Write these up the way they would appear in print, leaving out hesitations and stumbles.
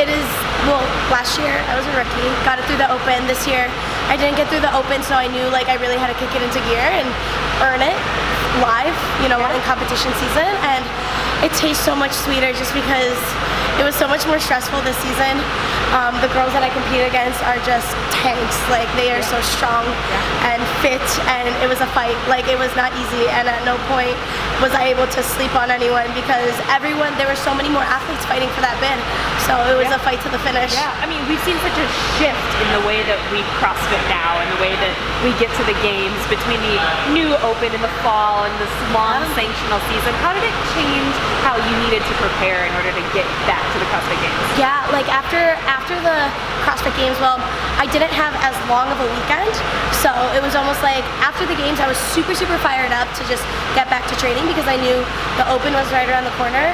it is, well, last year I was a rookie, got it through the Open. This year I didn't get through the Open, so I knew like I really had to kick it into gear and earn it live, you know, in competition season. And it tastes so much sweeter just because it was so much more stressful this season. The girls that I compete against are just tanks. Like, they are so strong and fit, and it was a fight. Like, it was not easy, and at no point was I able to sleep on anyone because there were so many more athletes fighting for that bid. So it was a fight to the finish. Yeah, I mean, we've seen such a shift in the way that we CrossFit now and the way that we get to the games between the new Open in the fall and this long sanctional season. How did it change how you needed to prepare in order to get back to the CrossFit Games? Yeah, like after the CrossFit Games, well, I didn't have as long of a weekend, so it was almost like after the games I was super fired up to just get back to training because I knew the Open was right around the corner,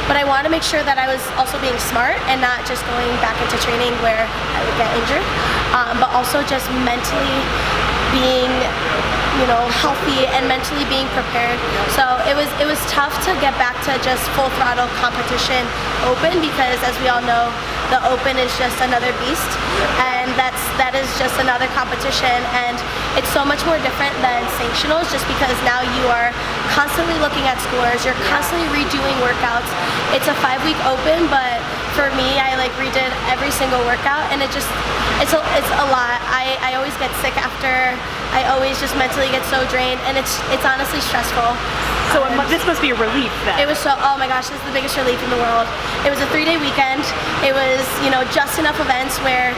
but I wanted to make sure that I was also being smart and not just going back into training where I would get injured, but also just mentally being, you know, healthy and mentally being prepared. So it was tough to get back to just full throttle competition Open because, as we all know, the Open is just another beast, and that is just another competition, and it's so much more different than sanctionals just because now you are constantly looking at scores, you're constantly redoing workouts. It's a 5-week Open, but for me, I like redid every single workout, and it's a lot. I always get sick after. I always just mentally get so drained, and it's honestly stressful. So this must be a relief then. It was so, oh my gosh, this is the biggest relief in the world. It was a 3-day weekend. It was, you know, just enough events where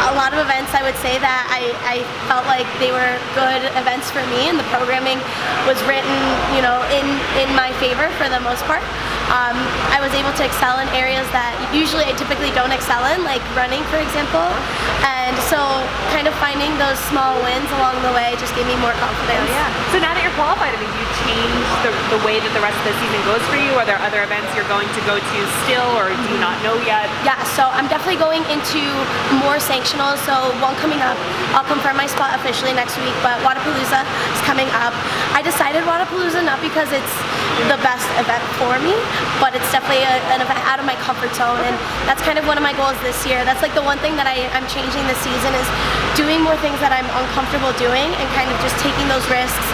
a lot of events I would say that I felt like they were good events for me, and the programming was written, you know, in my favor for the most part. I was able to excel in areas that usually I typically don't excel in, like running, for example. And so kind of finding those small wins along the way just gave me more confidence. Oh, yeah. So now that you're qualified, I mean, do you change the way that the rest of the season goes for you? Are there other events you're going to go to still, or do you not know yet? Yeah, so I'm definitely going into more sanctionals. So one coming up, I'll confirm my spot officially next week, but Wodapalooza is coming up. I decided Wodapalooza not because it's the best event for me, but it's definitely an event out of my comfort zone, and that's kind of one of my goals this year. That's like the one thing that I'm changing this season, is doing more things that I'm uncomfortable doing and kind of just taking those risks.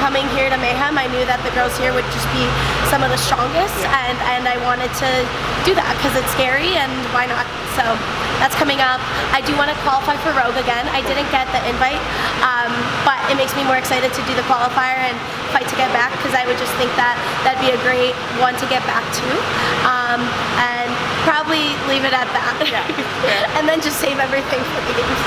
Coming here to Mayhem, I knew that the girls here would just be some of the strongest, and I wanted to do that because it's scary, and why not? So that's coming up. I do want to qualify for Rogue again. I didn't get the invite, but it makes me more excited to do the qualifier and fight to get back, because I would just think that that'd be a great one to get back to, and probably leave it at that. And then just save everything for the games.